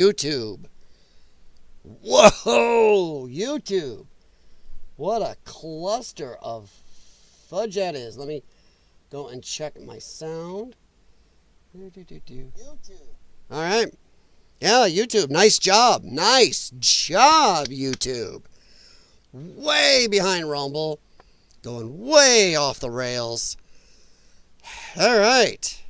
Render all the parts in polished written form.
YouTube. Whoa, YouTube. What a cluster of fudge that is. Let me go and check my sound. YouTube. All right. Yeah, YouTube. Nice job. Nice job, YouTube. Way behind Rumble. Going way off the rails. All right.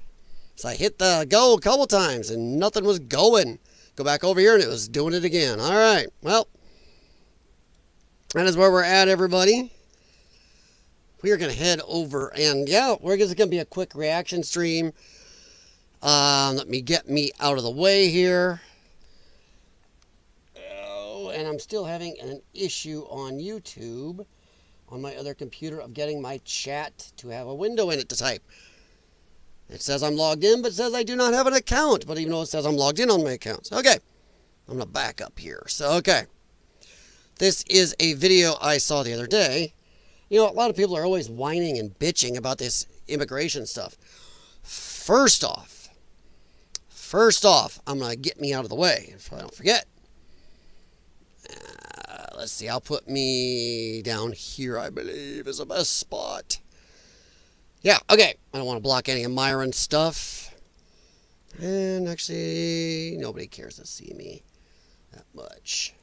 So I hit the go a couple times and nothing was going. Go back over here and it was doing it again. All right. Well, that is where we're at, everybody. We are going to head over and, yeah, we're just going to be a quick reaction stream. Let me get me out of the way here. Oh, and I'm still having an issue on YouTube on my other computer of getting my chat to have a window in it to type. It says I'm logged in, but it says I do not have an account. But even though it says I'm logged in on my accounts. Okay. I'm going to back up here. So, okay. This is a video I saw the other day. You know, a lot of people are always whining and bitching about this immigration stuff. First off, I'm going to get me out of the way so I don't forget. Let's see, I'll put me down here, I believe, is the best spot. Yeah, okay. I don't want to block any of Myron's stuff. And actually, nobody cares to see me that much.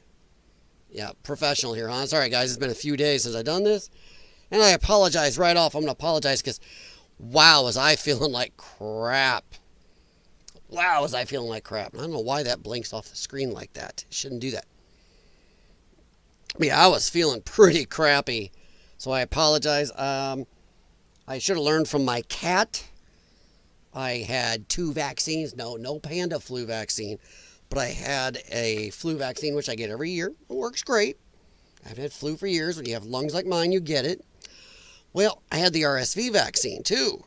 Yeah, professional here, huh? Sorry, guys. It's been a few days since I've done this. And I apologize right off. I'm going to apologize because, wow, was I feeling like crap. Wow, was I feeling like crap. I don't know why that blinks off the screen like that. It shouldn't do that. But yeah, I was feeling pretty crappy. So I apologize. I should have learned from my cat. I had 2 vaccines. No panda flu vaccine. But I had a flu vaccine, which I get every year. It works great. I've had flu for years. When you have lungs like mine, you get it. Well, I had the RSV vaccine, too.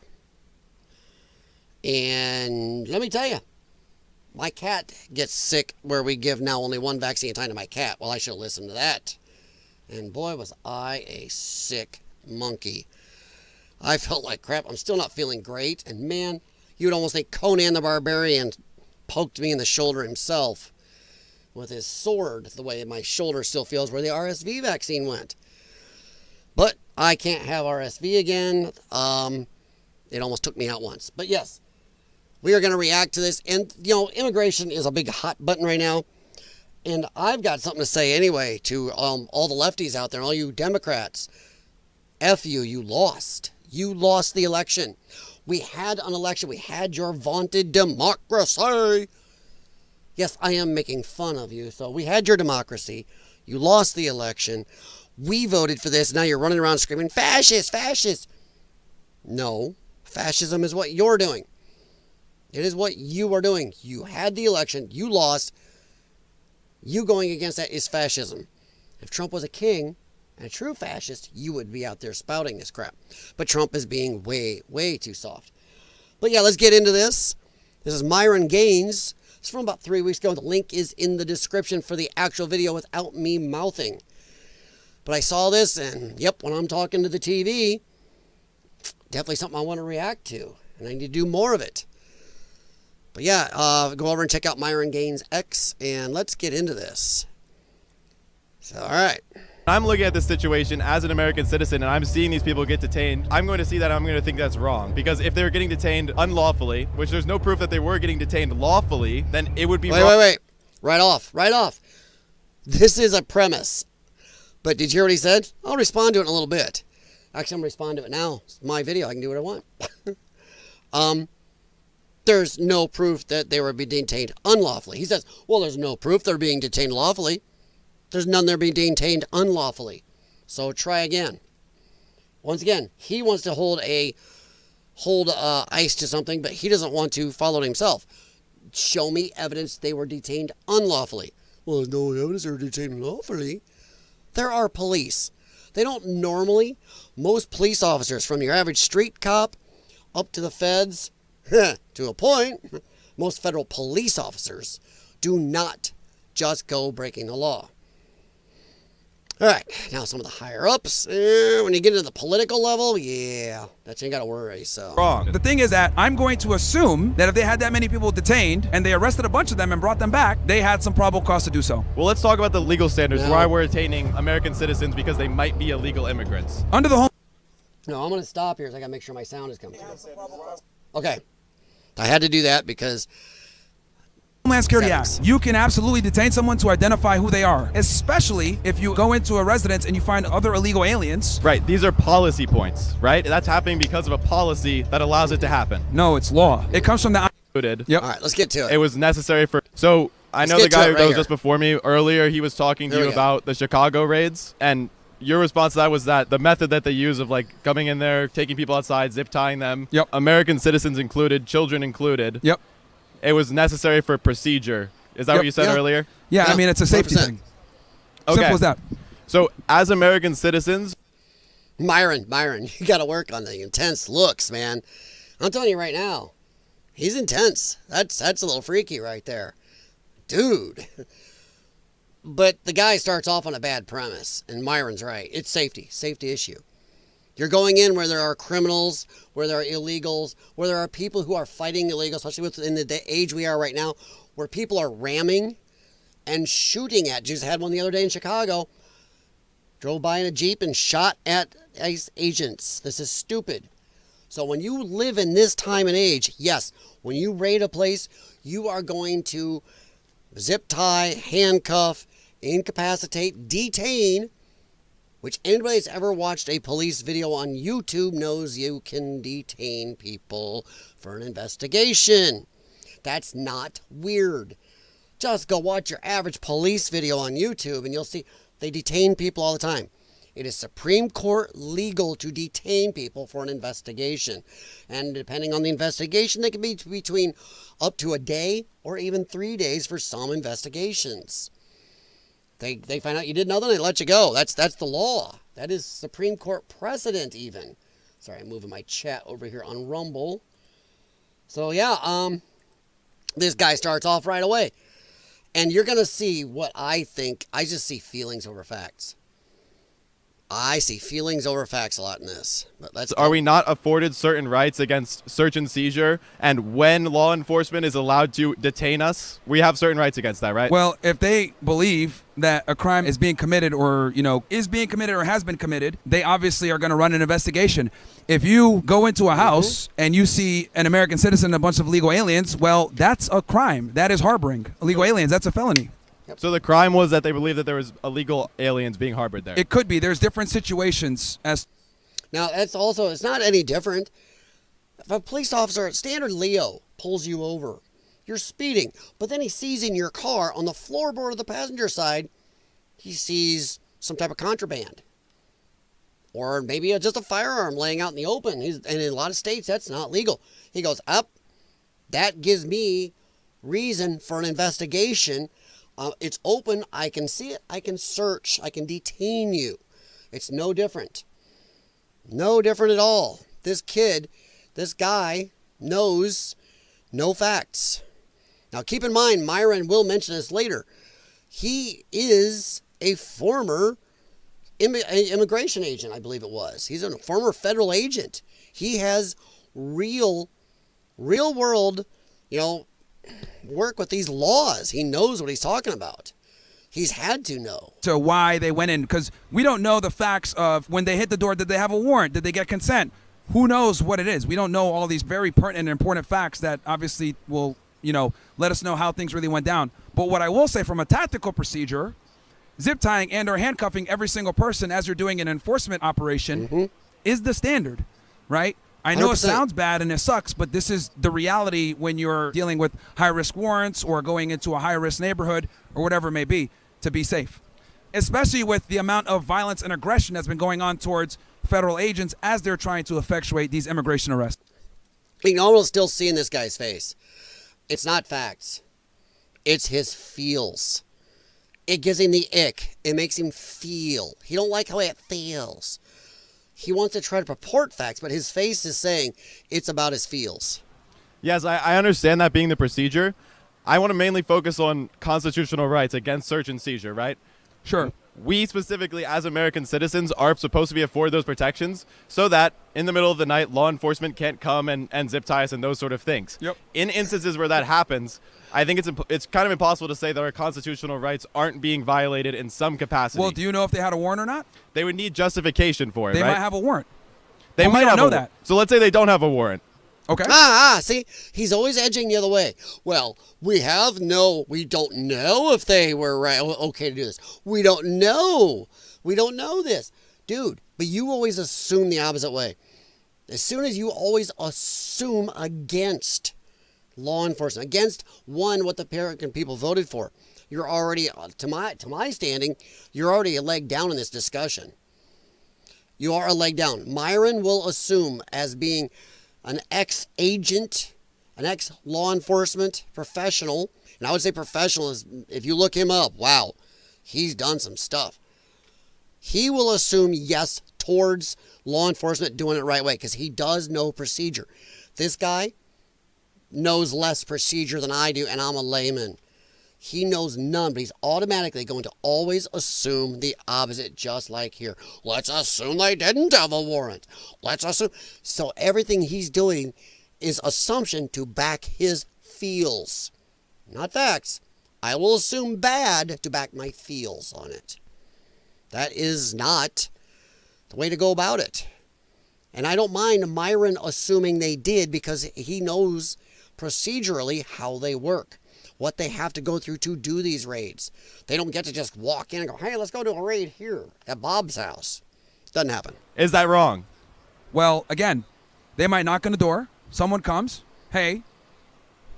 And let me tell you, my cat gets sick where we give now only 1 vaccine at a time to my cat. Well, I should have listened to that. And boy, was I a sick monkey. I felt like crap. I'm still not feeling great. And man, you would almost think Conan the Barbarian poked me in the shoulder himself with his sword, the way my shoulder still feels where the RSV vaccine went. But I can't have RSV again. It almost took me out once. But yes, we are going to react to this. And, you know, immigration is a big hot button right now. And I've got something to say anyway to all the lefties out there, all you Democrats. F you, you lost. You lost the election. We had an election. We had your vaunted democracy. Yes, I am making fun of you. So we had your democracy. You lost the election. We voted for this. Now you're running around screaming, fascist, fascist. No, fascism is what you're doing. It is what you are doing. You had the election. You lost. You going against that is fascism. If Trump was a king and a true fascist, you would be out there spouting this crap. But Trump is being way, way too soft. But yeah, let's get into this. This is Myron Gaines. It's from about 3 weeks ago. The link is in the description for the actual video without me mouthing. But I saw this and, yep, when I'm talking to the TV, definitely something I want to react to. And I need to do more of it. But yeah, go over and check out Myron Gaines X, and let's get into this. So, all right. I'm looking at this situation as an American citizen, and I'm seeing these people get detained. I'm going to see that, I'm going to think that's wrong. Because if they were getting detained unlawfully, which there's no proof that they were getting detained lawfully, then it would be wrong. Wait. Right off. This is a premise. But did you hear what he said? I'll respond to it in a little bit. Actually, I'm going to respond to it now. It's my video. I can do what I want. There's no proof that they were being detained unlawfully. He says, well, there's no proof they're being detained lawfully. There's none they're being detained unlawfully. So try again. Once again, he wants to hold ICE to something, but he doesn't want to follow it himself. Show me evidence they were detained unlawfully. Well, there's no evidence they were detained lawfully. There are police. They don't normally, most police officers, from your average street cop up to the feds, to a point, most federal police officers do not just go breaking the law. All right, now some of the higher ups. When you get into the political level, yeah, that's ain't got to worry. So Wrong. The thing is that I'm going to assume that if they had that many people detained and they arrested a bunch of them and brought them back, they had some probable cause to do so. Well, let's talk about the legal standards. No. Why we're detaining American citizens because they might be illegal immigrants. Under the home. No, I'm going to stop here. I got to make sure my sound is coming through. Okay, I had to do that because Homeland Security Settings. Act, you can absolutely detain someone to identify who they are, especially if you go into a residence and you find other illegal aliens. Right. These are policy points, right? That's happening because of a policy that allows it to happen. No, it's law. It comes from the... Yep. all right, let's get to It it. was necessary for. So I know Let's the get to guy it that right was here. just before me earlier. He was talking to There you we go. about the Chicago raids, and your response to that was that the method that they use of like coming in there, taking people outside, zip tying them, Yep. American citizens included, children included. Yep. It was necessary for procedure. Is that Yep. what you said Yeah. earlier? Yeah, Yeah, I mean, it's a safety 100%. thing. Okay. Simple as that. So as American citizens, Myron, you got to work on the intense looks, man. I'm telling you right now, he's intense. That's a little freaky right there, dude. But the guy starts off on a bad premise, and Myron's right. It's safety issue. You're going in where there are criminals, where there are illegals, where there are people who are fighting illegals, especially in the age we are right now, where people are ramming and shooting at. Just had one the other day in Chicago. Drove by in a Jeep and shot at ICE agents. This is stupid. So when you live in this time and age, yes, when you raid a place, you are going to zip tie, handcuff, incapacitate, detain, which anybody that's ever watched a police video on YouTube knows you can detain people for an investigation. That's not weird. Just go watch your average police video on YouTube and you'll see they detain people all the time. It is Supreme Court legal to detain people for an investigation. And depending on the investigation, they can be between up to a day or even 3 days for some investigations. They find out you did nothing, they let you go. That's the law. That is Supreme Court precedent even. Sorry, I'm moving my chat over here on Rumble. So yeah, this guy starts off right away. And you're going to see what I think. I just see feelings over facts. I see feelings over facts a lot in this. But let's are we not afforded certain rights against search and seizure? And when law enforcement is allowed to detain us, we have certain rights against that, right? Well, if they believe that a crime is being committed or, is being committed or has been committed, they obviously are going to run an investigation. If you go into a house and you see an American citizen and a bunch of illegal aliens, well, that's a crime. That is harboring illegal aliens. That's a felony. So the crime was that they believed that there was illegal aliens being harbored there. It could be. There's different situations as... Now, that's also, it's not any different. If a police officer, standard Leo, pulls you over, you're speeding, but then he sees in your car on the floorboard of the passenger side, he sees some type of contraband. Or maybe just a firearm laying out in the open. And in a lot of states, that's not legal. He goes, up, that gives me reason for an investigation. It's open. I can see it. I can search. I can detain you. It's no different. No different at all. This kid, this guy knows no facts. Now keep in mind, Myron will mention this later. He is a former immigration agent, I believe it was. He's a former federal agent. He has real world, work with these laws. He knows what he's talking about. He's had to know. to why they went in, because we don't know the facts of when they hit the door. Did they have a warrant? Did they get consent? Who knows what it is? We don't know all these very pertinent and important facts that obviously will, let us know how things really went down. But what I will say from a tactical procedure, zip tying and or handcuffing every single person as you're doing an enforcement operation is the standard, right? I know 100%. it sounds bad and it sucks, but this is the reality when you're dealing with high-risk warrants or going into a high-risk neighborhood or whatever it may be to be safe, especially with the amount of violence and aggression that's been going on towards federal agents as they're trying to effectuate these immigration arrests. You can almost still see in this guy's face. It's not facts. It's his feels. It gives him the ick. It makes him feel. He don't like how it feels. He wants to try to purport facts, but his face is saying it's about his feels. Yes, I understand that being the procedure. I want to mainly focus on constitutional rights against search and seizure, right? Sure. we specifically as American citizens are supposed to be afforded those protections so that in the middle of the night, law enforcement can't come and zip tie us and those sort of things. Yep. In instances where that happens, I think it's kind of impossible to say that our constitutional rights aren't being violated in some capacity. Well, do you know if they had a warrant or not? They would need justification for it, They right? might have a warrant. They Well, we might don't have know a that. So let's say they don't have a warrant. Okay. See, he's always edging the other way. Well, we don't know if they were okay to do this. We don't know. We don't know this. Dude, but you always assume the opposite way. As soon as you always assume against law enforcement, against what the American people voted for, you're already, to my standing, you're already a leg down in this discussion. You are a leg down. Myron will assume as being an ex-agent, an ex-law enforcement professional, and I would say professional is, if you look him up, wow, he's done some stuff. He will assume yes towards law enforcement doing it the right way because he does know procedure. This guy knows less procedure than I do, and I'm a layman. He knows none, but he's automatically going to always assume the opposite, just like here. Let's assume they didn't have a warrant. Let's assume. So everything he's doing is assumption to back his feels, not facts. I will assume bad to back my feels on it. That is not the way to go about it. And I don't mind Myron assuming they did because he knows procedurally how they work, what they have to go through to do these raids. They don't get to just walk in and go, hey, let's go do a raid here at Bob's house. Doesn't happen. Is that wrong? Well, again, they might knock on the door. Someone comes. Hey,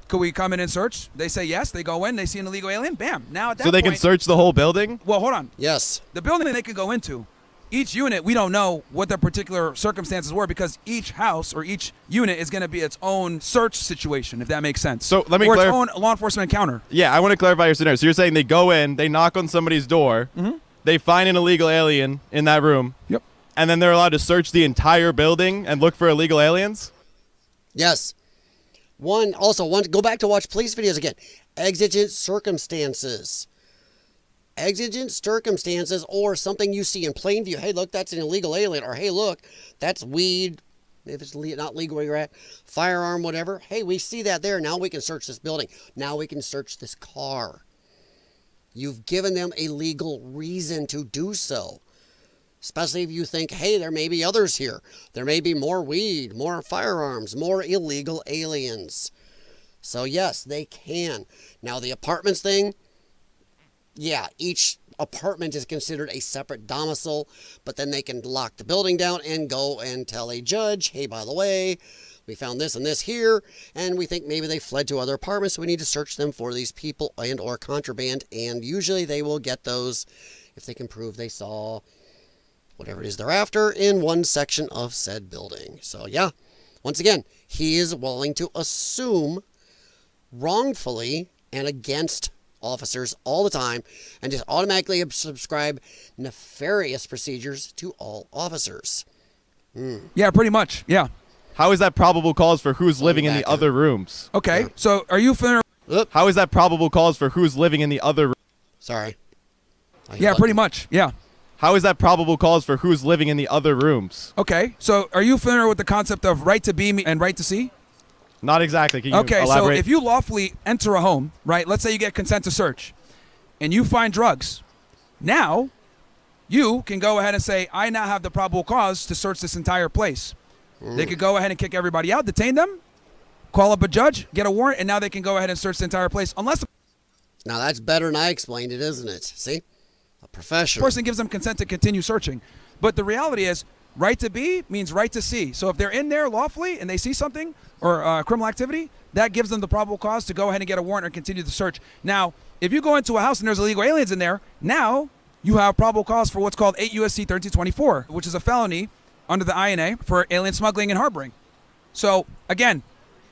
could we come in and search? They say yes. They go in. They see an illegal alien. Bam. Now at that So they point, can search the whole building? Well, hold on. Yes. The building they could go into, each unit, we don't know what their particular circumstances were because each house or each unit is going to be its own search situation, if that makes sense. So let me or its own law enforcement encounter. Yeah, I want to clarify your scenario. So you're saying they go in, they knock on somebody's door, they find an illegal alien in that room, Yep. and then they're allowed to search the entire building and look for illegal aliens? Yes. Go back to watch police videos again. Exigent circumstances. Exigent circumstances or something you see in plain view. Hey, look, that's an illegal alien. Or, hey, look, that's weed. If it's not legal where you're at. Firearm, whatever. Hey, we see that there. Now we can search this building. Now we can search this car. You've given them a legal reason to do so. Especially if you think, hey, there may be others here. There may be more weed, more firearms, more illegal aliens. So, yes, they can. Now, the apartments thing, yeah, each apartment is considered a separate domicile, but then they can lock the building down and go and tell a judge, hey, by the way, we found this and this here, and we think maybe they fled to other apartments, so we need to search them for these people and or contraband, and usually they will get those if they can prove they saw whatever it is they're after in one section of said building. So, yeah, once again, he is willing to assume wrongfully and against officers all the time and just automatically subscribe nefarious procedures to all officers. Yeah, pretty much. Yeah. How is that probable cause for who's living in the other rooms? Okay. Yeah. So are you familiar? How is that probable cause for who's living in the other rooms? Sorry. Yeah, pretty much. Yeah. How is that probable cause for who's living in the other rooms? Okay. So are you familiar with the concept of right to be and right to see? Not exactly. Can you Okay, so elaborate? if you lawfully enter a home, right, let's say you get consent to search, and you find drugs, now you can go ahead and say, I now have the probable cause to search this entire place. They could go ahead and kick everybody out, detain them, call up a judge, get a warrant, and now they can go ahead and search the entire place, unless the Now that's better than I explained it, isn't it? See? A professional. person gives them consent to continue searching. But the reality is, right to be means right to see. So if they're in there lawfully and they see something or criminal activity, that gives them the probable cause to go ahead and get a warrant or continue the search. Now, if you go into a house and there's illegal aliens in there, now you have probable cause for what's called 8 U.S.C. 1324, which is a felony under the INA for alien smuggling and harboring. So, again,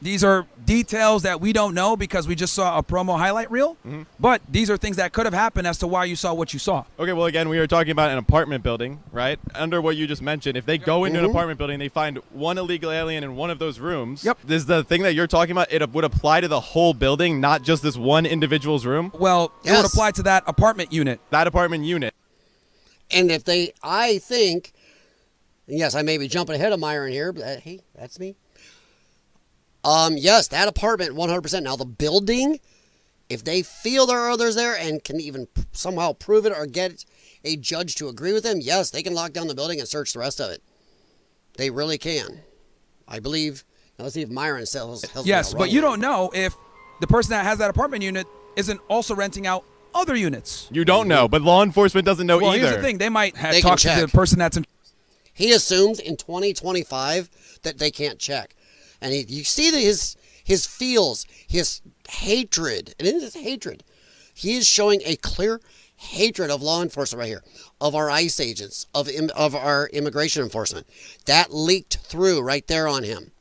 these are details that we don't know because we just saw a promo highlight reel, but these are things that could have happened as to why you saw what you saw. Okay, well, again, we are talking about an apartment building, right? Under what you just mentioned, if they go into an apartment building, they find one illegal alien in one of those rooms. Yep. Is the thing that you're talking about, it would apply to the whole building, not just this one individual's room? Well, it would Yes. apply to that apartment unit. That apartment unit. And if they, I think, yes, I may be jumping ahead of Myron here, but hey, that's me. Yes, that apartment, 100%. Now the building, if they feel there are others there and can even somehow prove it or get a judge to agree with them, yes, they can lock down the building and search the rest of it. They really can. I believe. Now let's see if Myron tells Yes, but you don't know if the person that has that apartment unit isn't also renting out other units. You don't know, but law enforcement doesn't know Well, either. here's the thing. They might have They talked can to the check. person that's in. He assumes in 2025 that they can't check. And you see that his feels, his hatred, and it is hatred. He is showing a clear hatred of law enforcement right here, of our ICE agents, of our immigration enforcement. That leaked through right there on him.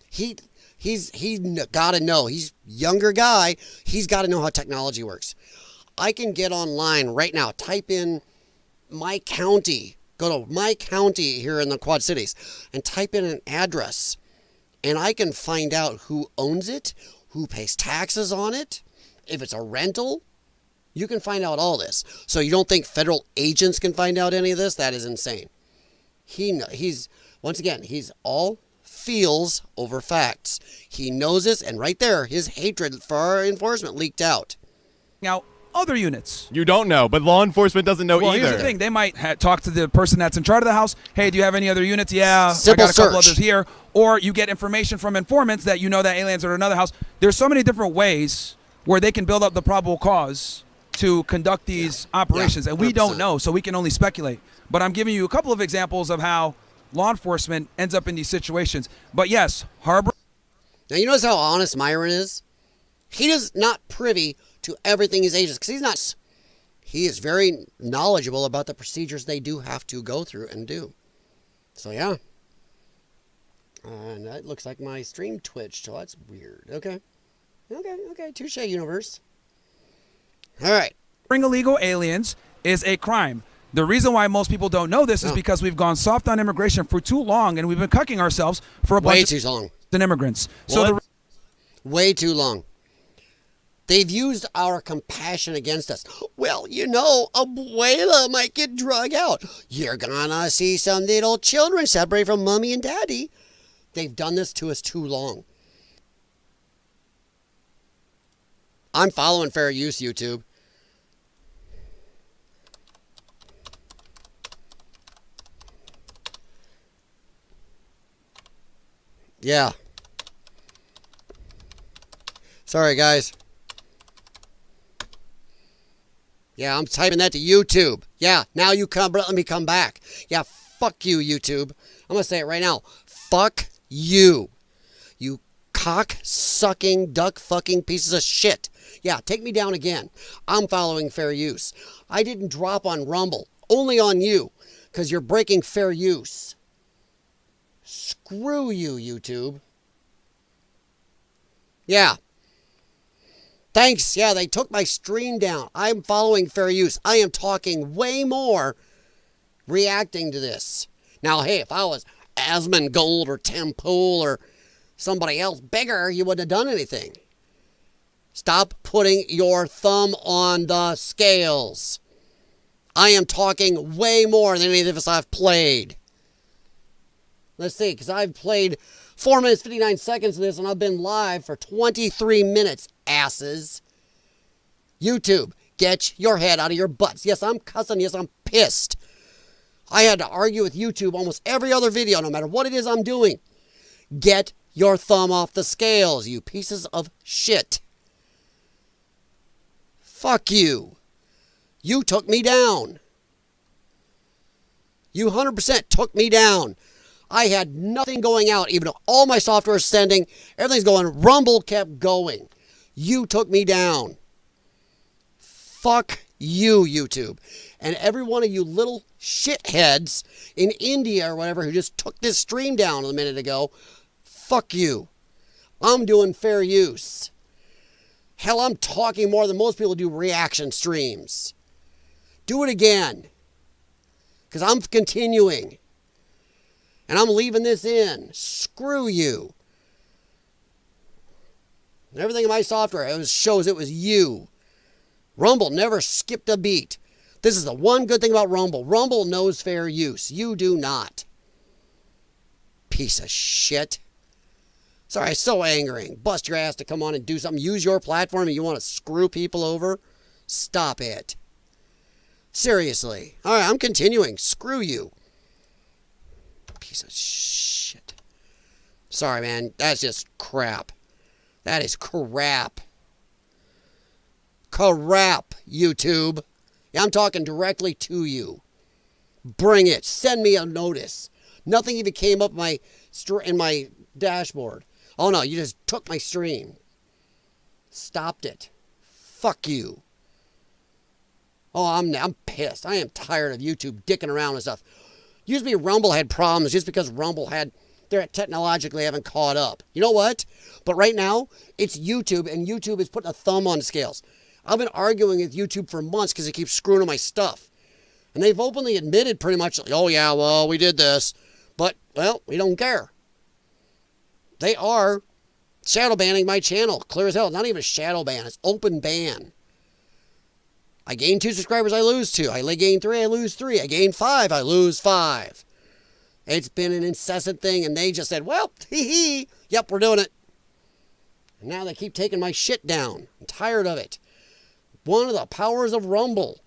He's got to know. He's a younger guy. He's got to know how technology works. I can get online right now, type in my county, go to my county here in the Quad Cities, and type in an address. And I can find out who owns it, who pays taxes on it, if it's a rental. You can find out all this. So you don't think federal agents can find out any of this? That is insane. He's once again, he's all feels over facts. He knows this, and right there, his hatred for our enforcement leaked out. Now, other units. You don't know, but law enforcement doesn't know Well, either. here's the thing. They might talk to the person that's in charge of the house. Hey, do you have any other units? Yeah, Simple I got a couple search. others here. Or you get information from informants that you know that aliens are at another house. There's so many different ways where they can build up the probable cause to conduct these operations, and we 100%. don't know, so we can only speculate. But I'm giving you a couple of examples of how law enforcement ends up in these situations. But yes, Harbor. Now, you notice how honest Myron is? He is not privy to everything his agents, because he's not. He is very knowledgeable about the procedures they do have to go through and do. So, yeah. And that looks like my stream twitched, so that's weird. Okay. Okay. Touche, universe. All right. Illegal aliens is a crime. The reason why most people don't know this is because we've gone soft on immigration for too long, and we've been cucking ourselves for a bunch Way of too long. immigrants. What? Way too long. They've used our compassion against us. Well, you know, abuela might get drug out. You're gonna see some little children separate from mommy and daddy. They've done this to us too long. I'm following fair use, YouTube. Yeah. Sorry, guys. Yeah, I'm typing that to YouTube. Yeah, now you come, let me come back. Yeah, fuck you, YouTube. I'm going to say it right now. Fuck you. You cock-sucking, duck-fucking pieces of shit. Yeah, take me down again. I'm following fair use. I didn't drop on Rumble. Only on you. Because you're breaking fair use. Screw you, YouTube. Yeah. Thanks. Yeah, they took my stream down. I'm following fair use. I am talking way more reacting to this. Now, hey, if I was Asmongold or Tim Pool or somebody else bigger, you wouldn't have done anything. Stop putting your thumb on the scales. I am talking way more than any of us I've played. Let's see, because I've played 4 minutes, 59 seconds of this, and I've been live for 23 minutes, asses. YouTube, get your head out of your butts. Yes, I'm cussing. Yes, I'm pissed. I had to argue with YouTube almost every other video, no matter what it is I'm doing. Get your thumb off the scales, you pieces of shit. Fuck you. You took me down. You 100% took me down. I had nothing going out, even though all my software is sending. Everything's going. Rumble kept going. You took me down. Fuck you, YouTube. And every one of you little shitheads in India or whatever who just took this stream down a minute ago, fuck you. I'm doing fair use. Hell, I'm talking more than most people do reaction streams. Do it again. Because I'm continuing. And I'm leaving this in. Screw you. And everything in my software shows it was you. Rumble never skipped a beat. This is the one good thing about Rumble. Rumble knows fair use. You do not. Piece of shit. Sorry, it's so angering. Bust your ass to come on and do something. Use your platform and you want to screw people over? Stop it. Seriously. All right, I'm continuing. Screw you. Piece of shit. Sorry, man. That's just crap. That is crap. Crap, YouTube. Yeah, I'm talking directly to you. Bring it. Send me a notice. Nothing even came up in my dashboard. Oh, no, you just took my stream. Stopped it. Fuck you. Oh, I'm pissed. I am tired of YouTube dicking around and stuff. Used to be Rumble had problems just because they're technologically haven't caught up. You know what? But right now, it's YouTube, and YouTube is putting a thumb on the scales. I've been arguing with YouTube for months because they keep screwing up my stuff. And they've openly admitted pretty much, oh yeah, well, we did this. But, well, we don't care. They are shadow banning my channel. Clear as hell. Not even a shadow ban. It's open ban. I gain 2 subscribers, I lose 2. I gain 3, I lose 3. I gain 5, I lose 5. It's been an incessant thing, and they just said, well, hee, yep, we're doing it. And now they keep taking my shit down. I'm tired of it. One of the powers of Rumble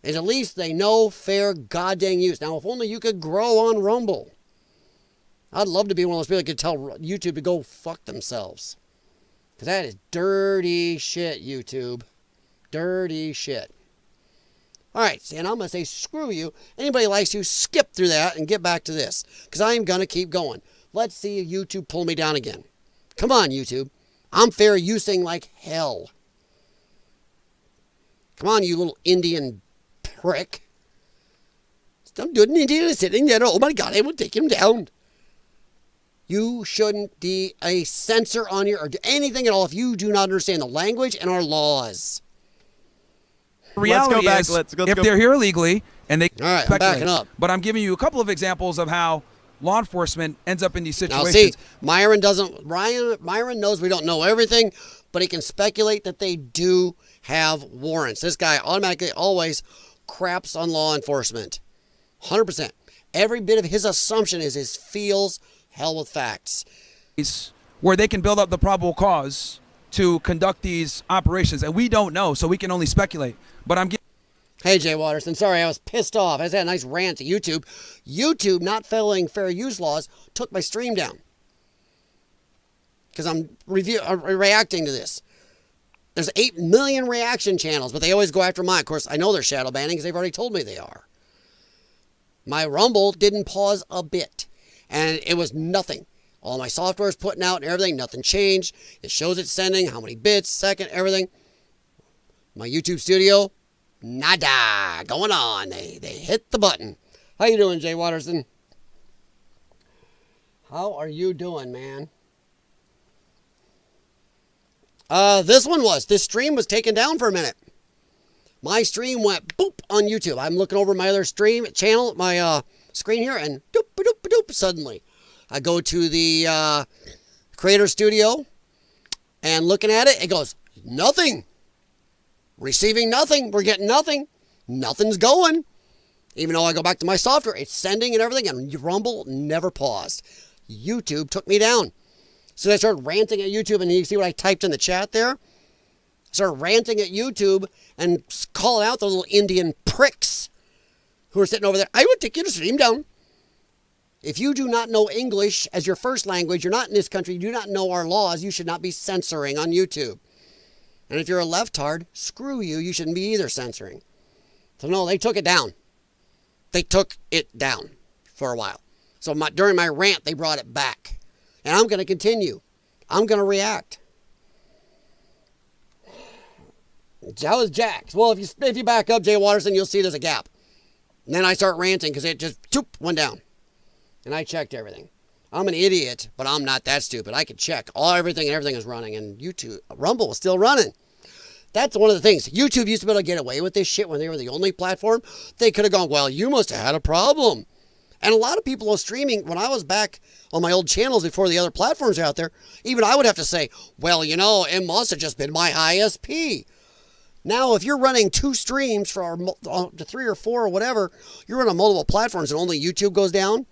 is at least they know fair goddamn use. Now, if only you could grow on Rumble. I'd love to be one of those people that could tell YouTube to go fuck themselves. Because that is dirty shit, YouTube. Dirty shit. All right, and I'm going to say screw you. Anybody likes to skip through that and get back to this. Because I am going to keep going. Let's see if YouTube pull me down again. Come on, YouTube. I'm fair using like hell. Come on, you little Indian prick. Some good Indian is sitting there. Oh my God, I will take him down. You shouldn't be a censor on your, or do anything at all if you do not understand the language and our laws. The reality is, if they're here illegally and they all right, I'm backing up. But I'm giving you a couple of examples of how law enforcement ends up in these situations. Now see, Myron knows we don't know everything, but he can speculate that they do have warrants. This guy automatically always craps on law enforcement. 100%. Every bit of his assumption is his feels hell with facts. Where they can build up the probable cause to conduct these operations, and we don't know, so we can only speculate. But I'm getting... Hey, Jay Watterson, sorry, I was pissed off. I just had a nice rant to YouTube. YouTube, not following fair use laws, took my stream down. Because I'm reacting to this. There's 8 million reaction channels, but they always go after mine. Of course, I know they're shadow banning because they've already told me they are. My Rumble didn't pause a bit, and it was nothing. All my software is putting out and everything, nothing changed. It shows it's sending, how many bits, second, everything. My YouTube studio, nada, going on. They hit the button. How you doing, Jay Watterson? How are you doing, man? This stream was taken down for a minute. My stream went boop on YouTube. I'm looking over my other stream channel, my screen here, and doop, doop, doop, suddenly. I go to the Creator Studio, and looking at it, it goes, nothing. Receiving nothing. We're getting nothing. Nothing's going. Even though I go back to my software, it's sending and everything, and Rumble never paused. YouTube took me down. So I started ranting at YouTube, and you see what I typed in the chat there? I started ranting at YouTube and calling out those little Indian pricks who are sitting over there. I would take your stream down. If you do not know English as your first language, you're not in this country, you do not know our laws, you should not be censoring on YouTube. And if you're a leftard, screw you, you shouldn't be either censoring. So no, they took it down. They took it down for a while. So during my rant, they brought it back. And I'm going to continue. I'm going to react. That was Jack's. Well, if you back up, Jay Watterson, you'll see there's a gap. And then I start ranting because it just went down. And I checked everything. I'm an idiot, but I'm not that stupid. I could check everything, and everything is running. And YouTube, Rumble was still running. That's one of the things. YouTube used to be able to get away with this shit when they were the only platform. They could have gone, well, you must have had a problem. And a lot of people are streaming. When I was back on my old channels before the other platforms are out there, even I would have to say, well, you know, it must have just been my ISP. Now, if you're running 2 streams for to 3 or 4 or whatever, you're running multiple platforms and only YouTube goes down,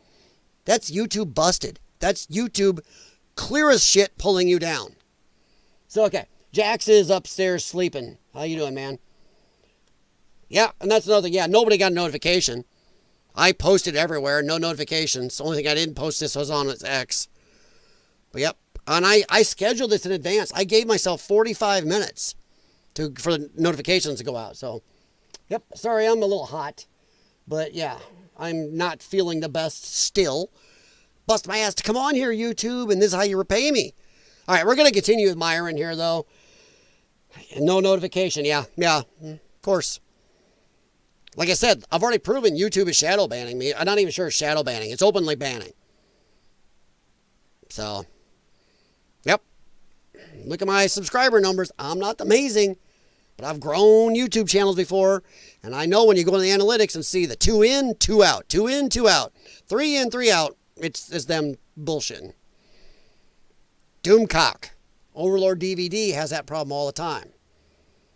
that's YouTube busted. That's YouTube clear as shit pulling you down. So, okay. Jax is upstairs sleeping. How you doing, man? Yeah, and that's another thing. Yeah, nobody got a notification. I posted everywhere. No notifications. The only thing I didn't post this was on X. But, yep. And I scheduled this in advance. I gave myself 45 minutes for the notifications to go out. So, yep. Sorry, I'm a little hot. But, yeah, I'm not feeling the best still. Bust my ass to come on here, YouTube, and this is how you repay me. All right, we're going to continue with Myron here, though. No notification. Yeah, of course. Like I said, I've already proven YouTube is shadow banning me. I'm not even sure it's shadow banning. It's openly banning. So, yep. Look at my subscriber numbers. I'm not amazing, but I've grown YouTube channels before, and I know when you go in the analytics and see the 2 in, 2 out, 2 in, 2 out, 3 in, 3 out, it's them bullshitting. Doomcock. Overlord DVD has that problem all the time.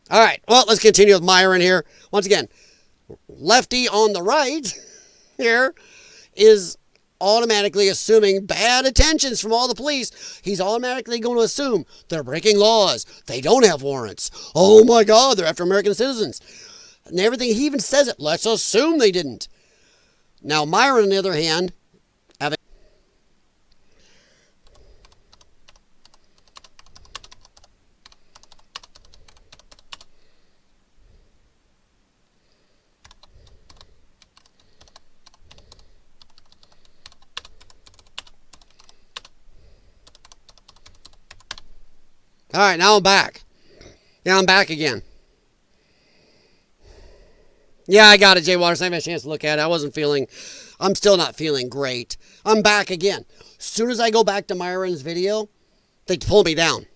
All right, well, let's continue with Myron here. Once again, Leftie on the right here is automatically assuming bad attentions from all the police. He's automatically going to assume they're breaking laws. They don't have warrants. Oh my God, they're after American citizens. And everything, he even says it. Let's assume they didn't. Now, Myron, on the other hand, all right, now I'm back. Yeah, I'm back again. Yeah, I got it, Jay Waters. I haven't had a chance to look at it. I'm still not feeling great. I'm back again. As soon as I go back to Myron's video, they pull me down.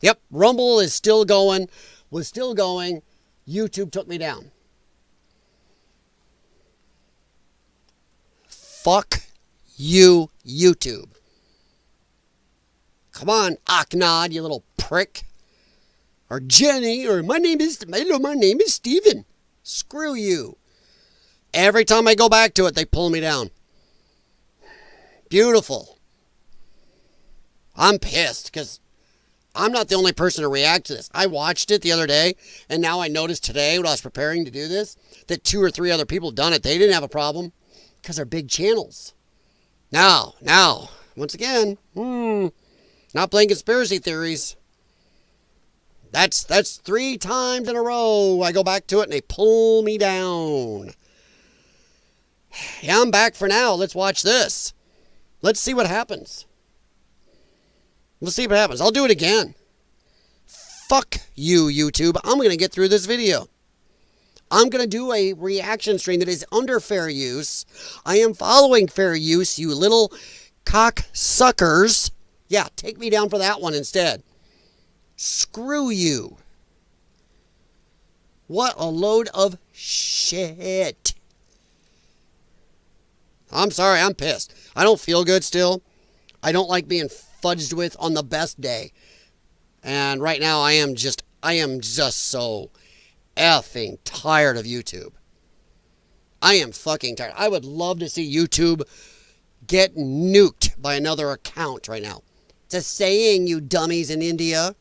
Yep, Rumble is still going, was still going. YouTube took me down. Fuck you, YouTube. Come on, Aknod, you little prick. Or Jenny, or my name is Steven. Screw you. Every time I go back to it, they pull me down. Beautiful. I'm pissed because I'm not the only person to react to this. I watched it the other day, and now I noticed today when I was preparing to do this that 2 or 3 other people done it. They didn't have a problem because they're big channels. Now, once again, not playing conspiracy theories. That's 3 times in a row I go back to it and they pull me down. Yeah, I'm back for now. Let's watch this. Let's see what happens. Let's see what happens. I'll do it again. Fuck you, YouTube. I'm going to get through this video. I'm going to do a reaction stream that is under fair use. I am following fair use, you little cocksuckers. Yeah, take me down for that one instead. Screw you. What a load of shit. I'm sorry, I'm pissed. I don't feel good still. I don't like being fudged with on the best day. And right now I am just so effing tired of YouTube. I am fucking tired. I would love to see YouTube get nuked by another account right now. It's a saying, you dummies in India.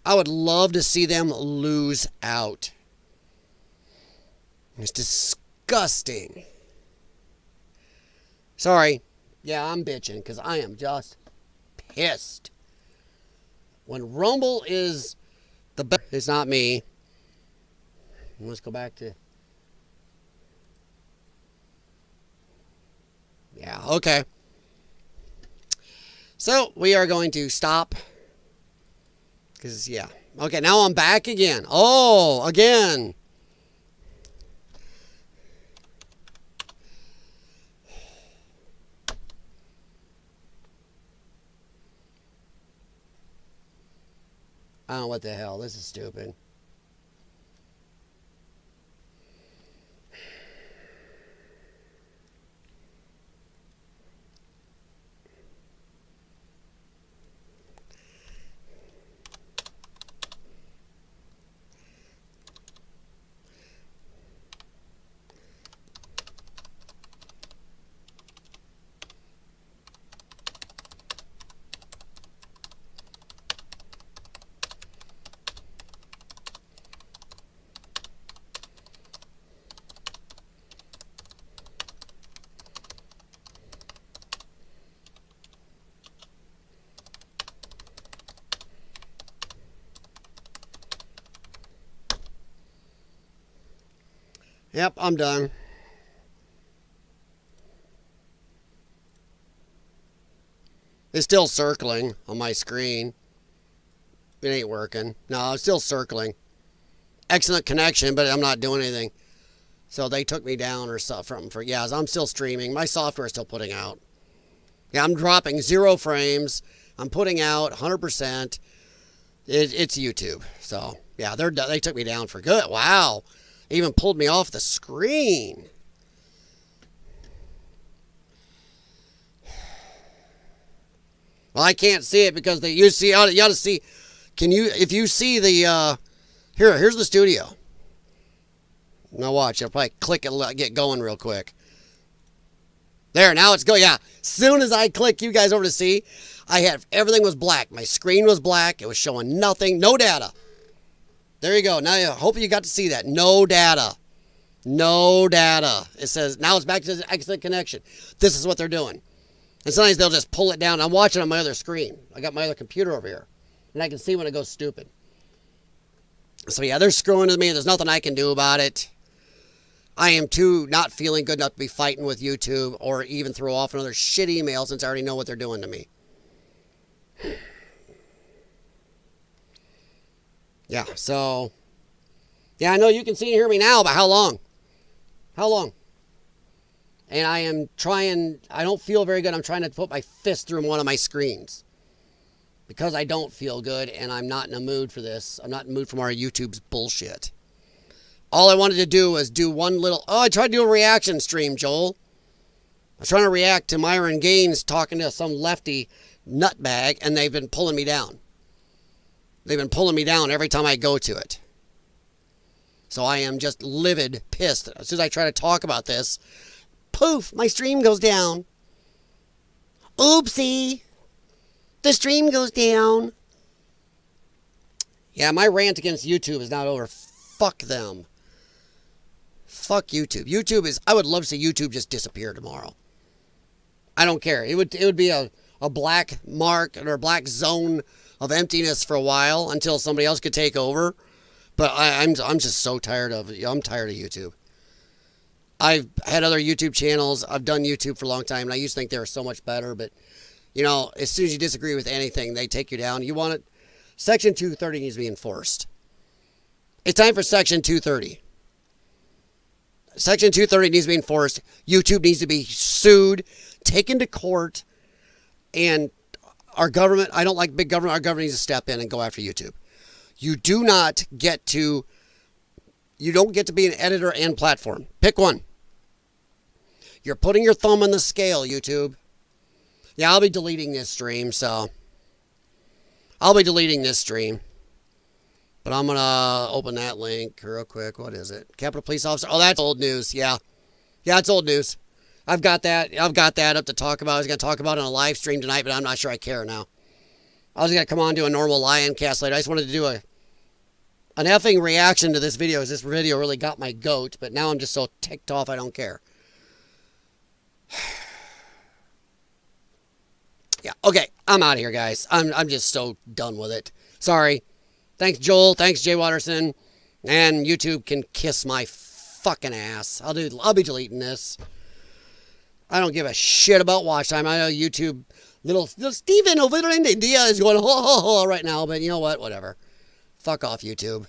I would love to see them lose out. It's disgusting. Sorry. Yeah, I'm bitching because I am just pissed. When Rumble is the best, it's not me. Let's go back to... Yeah, okay. So, we are going to stop. Because, yeah. Okay, now I'm back again. Oh, again. I don't know what the hell. This is stupid. Yep, I'm done. It's still circling on my screen. It ain't working. No, it's still circling. Excellent connection, but I'm not doing anything. So they took me down or something for, yeah, I'm still streaming. My software is still putting out. Yeah, I'm dropping 0 frames. I'm putting out 100%. It's YouTube. So, yeah, they took me down for good. Wow. Even pulled me off the screen. Well, I can't see it because you ought to see. Can you, if you see the, here's the studio. Now watch, I'll probably click it, get going real quick. There, now it's going, yeah. As soon as I click you guys over to see, everything was black. My screen was black. It was showing nothing, no data. There you go. Now I hope you got to see that. No data. No data. It says, now it's back to the excellent connection. This is what they're doing. And sometimes they'll just pull it down. I'm watching on my other screen. I got my other computer over here. And I can see when it goes stupid. So yeah, they're screwing with me. There's nothing I can do about it. I am too not feeling good enough to be fighting with YouTube or even throw off another shit email since I already know what they're doing to me. Yeah, so. Yeah, I know you can see and hear me now, but how long? How long? And I am trying, I don't feel very good. I'm trying to put my fist through one of my screens. Because I don't feel good and I'm not in a mood for this. I'm not in a mood for more YouTube's bullshit. All I wanted to do was do one little, I tried to do a reaction stream, Joel. I was trying to react to Myron Gaines talking to some lefty nutbag and they've been pulling me down. They've been pulling me down every time I go to it. So I am just livid, pissed. As soon as I try to talk about this, poof, my stream goes down. Oopsie. The stream goes down. Yeah, my rant against YouTube is not over. Fuck them. Fuck YouTube. YouTube is, I would love to see YouTube just disappear tomorrow. I don't care. It would be a black mark or a black zone of emptiness for a while until somebody else could take over. But I'm just so tired of it. I'm tired of YouTube. I've had other YouTube channels. I've done YouTube for a long time, and I used to think they were so much better. But, you know, as soon as you disagree with anything, they take you down. You want it. Section 230 needs to be enforced. It's time for Section 230. Section 230 needs to be enforced. YouTube needs to be sued, taken to court, and our government, I don't like big government, our government needs to step in and go after YouTube. You don't get to be an editor and platform. Pick one. You're putting your thumb on the scale, YouTube. Yeah, I'll be deleting this stream, so I'll be deleting this stream. But I'm going to open that link real quick. What is it? Capitol Police Officer. Oh, that's old news. Yeah. Yeah, it's old news. I've got that up to talk about. I was going to talk about it on a live stream tonight, but I'm not sure I care now. I was going to come on and do a normal LYONCAST later. I just wanted to do an effing reaction to this video because this video really got my goat, but now I'm just so ticked off I don't care. Yeah, okay. I'm out of here, guys. I'm just so done with it. Sorry. Thanks, Joel. Thanks, Jay Watterson. And YouTube can kiss my fucking ass. I'll be deleting this. I don't give a shit about watch time. I know YouTube, little Steven over there in India is going, ho, ho, ho, right now. But you know what? Whatever. Fuck off, YouTube.